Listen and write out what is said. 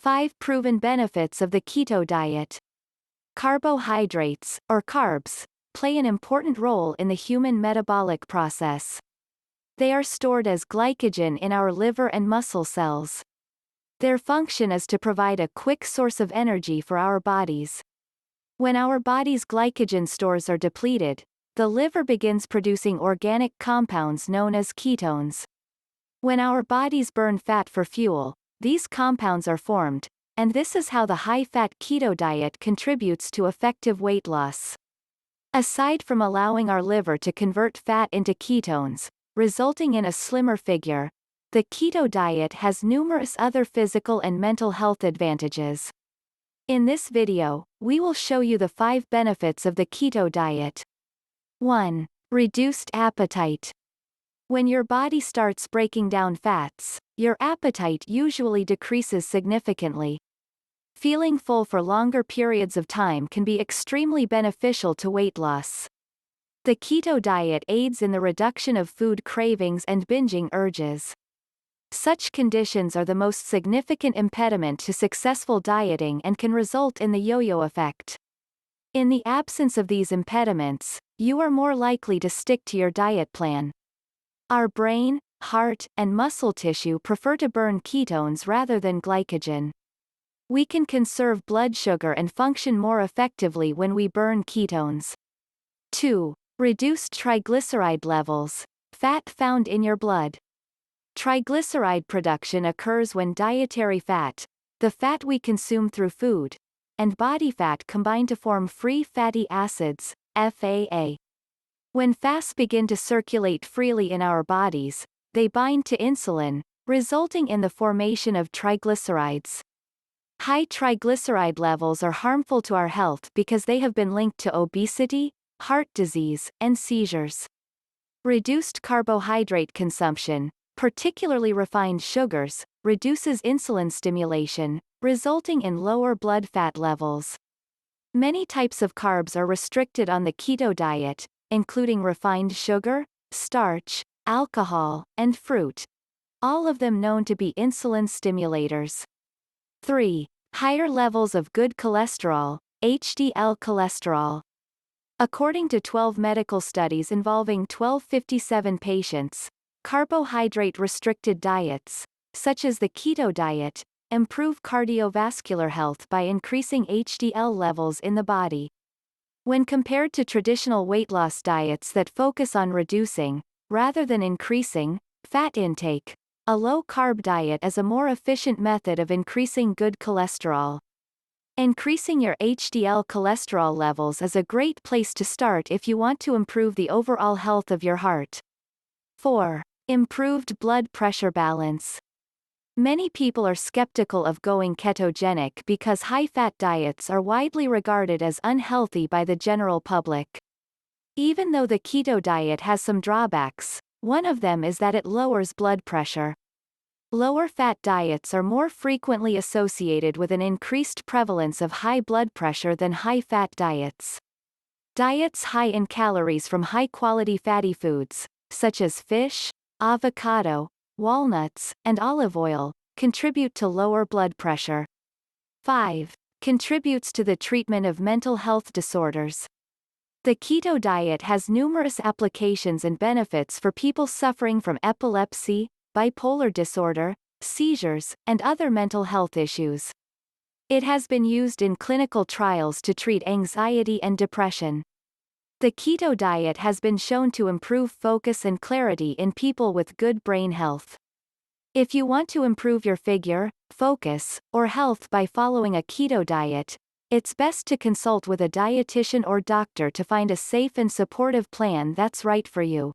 5 Proven Benefits of the Keto Diet. Carbohydrates, or carbs, play an important role in the human metabolic process. They are stored as glycogen in our liver and muscle cells. Their function is to provide a quick source of energy for our bodies. When our body's glycogen stores are depleted, the liver begins producing organic compounds known as ketones. When our bodies burn fat for fuel, these compounds are formed, and this is how the high-fat keto diet contributes to effective weight loss. Aside from allowing our liver to convert fat into ketones, resulting in a slimmer figure, the keto diet has numerous other physical and mental health advantages. In this video, we will show you the 5 benefits of the keto diet. 1. Reduced appetite. When your body starts breaking down fats, your appetite usually decreases significantly. Feeling full for longer periods of time can be extremely beneficial to weight loss. The keto diet aids in the reduction of food cravings and binging urges. Such conditions are the most significant impediment to successful dieting and can result in the yo-yo effect. In the absence of these impediments, you are more likely to stick to your diet plan. Our brain, heart, and muscle tissue prefer to burn ketones rather than glycogen. We can conserve blood sugar and function more effectively when we burn ketones. 2. Reduced triglyceride levels, fat found in your blood. Triglyceride production occurs when dietary fat, the fat we consume through food, and body fat combine to form free fatty acids, FAA. When fats begin to circulate freely in our bodies, they bind to insulin, resulting in the formation of triglycerides. High triglyceride levels are harmful to our health because they have been linked to obesity, heart disease, and seizures. Reduced carbohydrate consumption, particularly refined sugars, reduces insulin stimulation, resulting in lower blood fat levels. Many types of carbs are restricted on the keto diet, including refined sugar, starch, alcohol, and fruit, all of them known to be insulin stimulators. 3. Higher levels of good cholesterol, HDL cholesterol. According to 12 medical studies involving 1257 patients, carbohydrate-restricted diets, such as the keto diet, improve cardiovascular health by increasing HDL levels in the body. When compared to traditional weight loss diets that focus on reducing, rather than increasing, fat intake, a low-carb diet is a more efficient method of increasing good cholesterol. Increasing your HDL cholesterol levels is a great place to start if you want to improve the overall health of your heart. 4. Improved blood pressure balance. Many people are skeptical of going ketogenic because high-fat diets are widely regarded as unhealthy by the general public. Even though the keto diet has some drawbacks, one of them is that it lowers blood pressure. Lower-fat diets are more frequently associated with an increased prevalence of high blood pressure than high-fat diets. Diets high in calories from high-quality fatty foods, such as fish, avocado, walnuts, and olive oil, contribute to lower blood pressure. 5. Contributes to the treatment of mental health disorders. The keto diet has numerous applications and benefits for people suffering from epilepsy, bipolar disorder, seizures, and other mental health issues. It has been used in clinical trials to treat anxiety and depression. The keto diet has been shown to improve focus and clarity in people with good brain health. If you want to improve your figure, focus, or health by following a keto diet, it's best to consult with a dietitian or doctor to find a safe and supportive plan that's right for you.